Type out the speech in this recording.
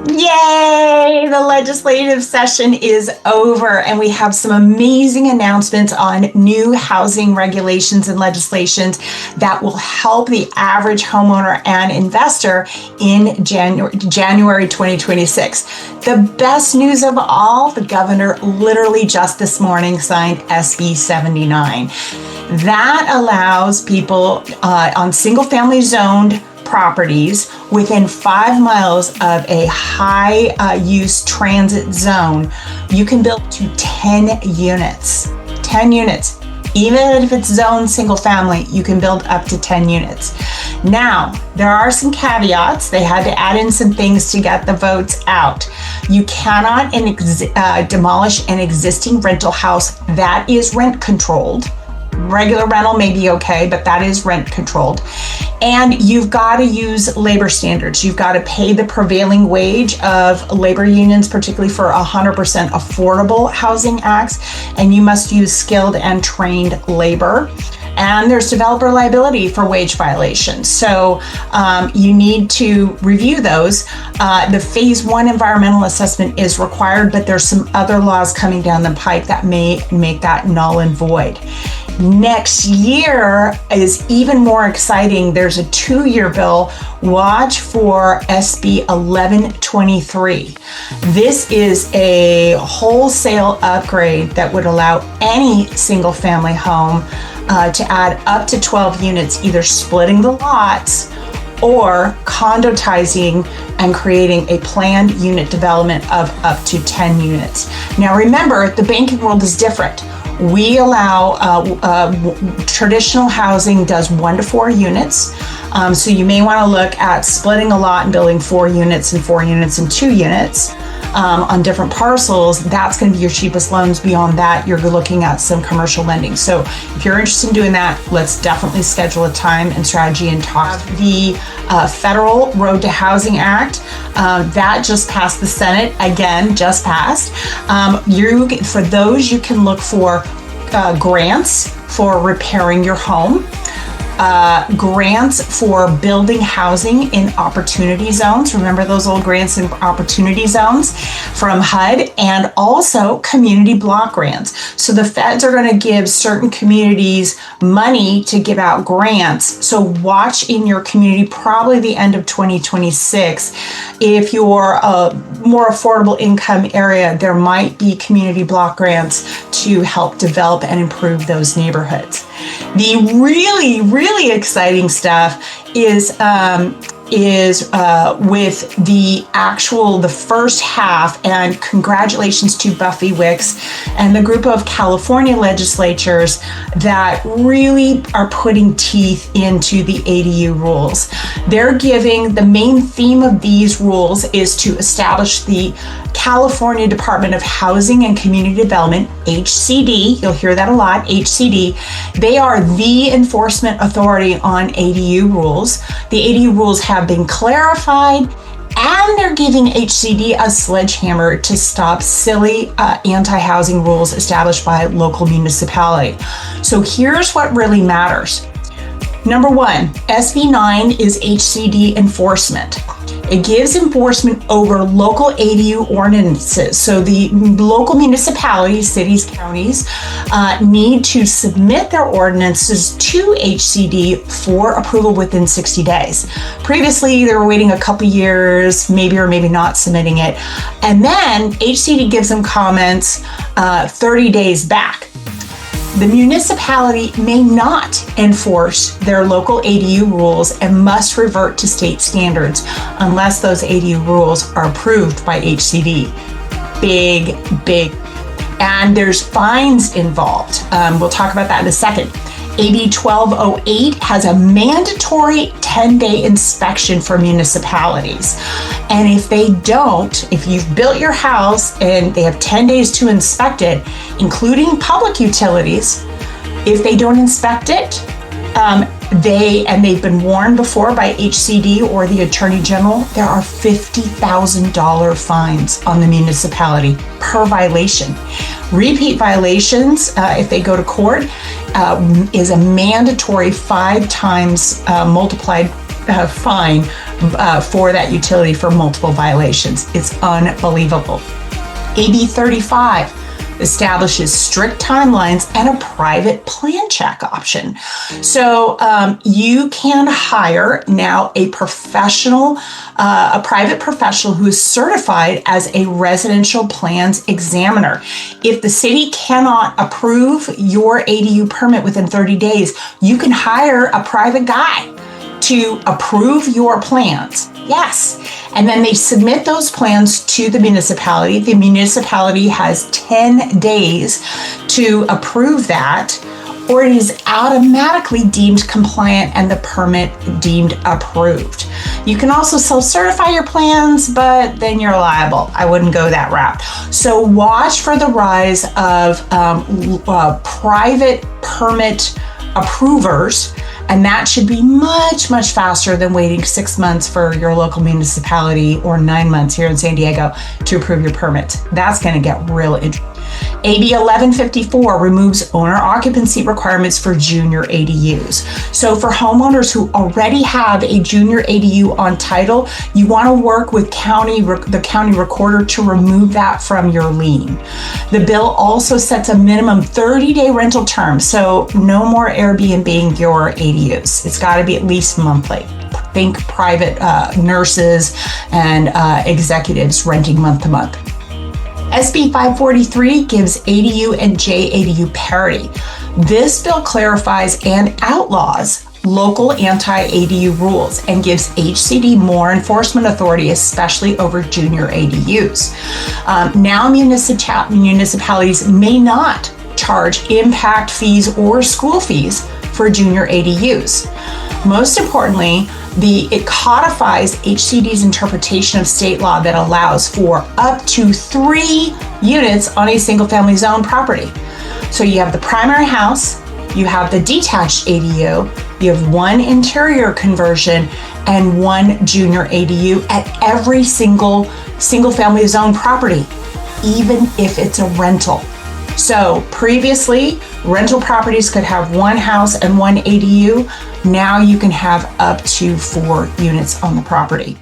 Yay! The legislative session is over, and we have some amazing announcements on new housing regulations and legislations that will help the average homeowner and investor in January 2026. The best news of all, the governor literally just this morning signed SB 79. That allows people on single-family zoned properties within 5 miles of a high-use transit zone, you can build to 10 units. 10 units. Even if it's zoned single family, you can build up to 10 units. Now, there are some caveats. They had to add in some things to get the votes out. You cannot demolish an existing rental house that is rent controlled. Regular rental may be okay, but that is rent controlled. And you've got to use labor standards. You've got to pay the prevailing wage of labor unions, particularly for 100% affordable housing acts. And you must use skilled and trained labor. And there's developer liability for wage violations. So you need to review those. The phase 1 environmental assessment is required, but there's some other laws coming down the pike that may make that null and void. Next year is even more exciting. There's a 2-year bill. Watch for SB 1123. This is a wholesale upgrade that would allow any single family home to add up to 12 units, either splitting the lots or condotizing and creating a planned unit development of up to 10 units. Now remember, the banking world is different. We allow traditional housing does 1 to 4 units. So you may want to look at splitting a lot and building 4 units and 4 units and 2 units on different parcels. That's going to be your cheapest loans. Beyond that, you're looking at some commercial lending. So if you're interested in doing that, let's definitely schedule a time and strategy and talk. The Federal Road to Housing Act, that just passed the Senate, again, just passed. For those, you can look for grants for repairing your home, grants for building housing in opportunity zones. Remember those old grants in opportunity zones from HUD, and also community block grants. So the feds are going to give certain communities money to give out grants. So watch in your community, probably the end of 2026. If you're a more affordable income area, there might be community block grants to help develop and improve those neighborhoods. The really exciting stuff is with the first half, and congratulations to Buffy Wicks and the group of California legislatures that really are putting teeth into the ADU rules. They're giving, the main theme of these rules is to establish the California Department of Housing and Community Development, HCD. You'll hear that a lot, HCD. They are the enforcement authority on ADU rules. The ADU rules have been clarified, and they're giving HCD a sledgehammer to stop silly anti-housing rules established by local municipality. So here's what really matters. Number 1, SB 9 is HCD enforcement. It gives enforcement over local ADU ordinances. So the local municipalities, cities, counties, need to submit their ordinances to HCD for approval within 60 days. Previously, they were waiting a couple years, maybe or maybe not submitting it. And then HCD gives them comments 30 days back. The municipality may not enforce their local ADU rules and must revert to state standards unless those ADU rules are approved by HCD. Big. And there's fines involved. We'll talk about that in a second. AB 1208 has a mandatory 10-day inspection for municipalities. And if they don't, if you've built your house and they have 10 days to inspect it, including public utilities, if they don't inspect it, they've been warned before by HCD or the Attorney General, there are $50,000 fines on the municipality per violation. Repeat violations, if they go to court, is a mandatory 5 times multiplied fine for that utility for multiple violations. It's unbelievable. AB 35 establishes strict timelines and a private plan check option. So you can hire now a professional, a private professional who is certified as a residential plans examiner. If the city cannot approve your ADU permit within 30 days, you can hire a private guy to approve your plans. Yes. And then they submit those plans to the municipality. The municipality has 10 days to approve that, or it is automatically deemed compliant and the permit deemed approved. You can also self-certify your plans, but then you're liable. I wouldn't go that route. So watch for the rise of private permit approvers, and that should be much, much faster than waiting 6 months for your local municipality or 9 months here in San Diego to approve your permit. That's going to get real interesting. AB 1154 removes owner occupancy requirements for junior ADUs. So for homeowners who already have a junior ADU on title, you want to work with the county recorder to remove that from your lien. The bill also sets a minimum 30-day rental term, so no more Airbnb-ing your ADUs. It's got to be at least monthly. Think private nurses and executives renting month to month. SB 543 gives ADU and JADU parity. This bill clarifies and outlaws local anti-ADU rules and gives HCD more enforcement authority, especially over junior ADUs. Now municipalities may not charge impact fees or school fees for junior ADUs. Most importantly, it codifies HCD's interpretation of state law that allows for up to 3 units on a single-family zone property. So you have the primary house, you have the detached ADU, you have 1 interior conversion, and 1 junior ADU at every single-family zone property, even if it's a rental. So previously, rental properties could have 1 house and 1 ADU. Now you can have up to 4 units on the property.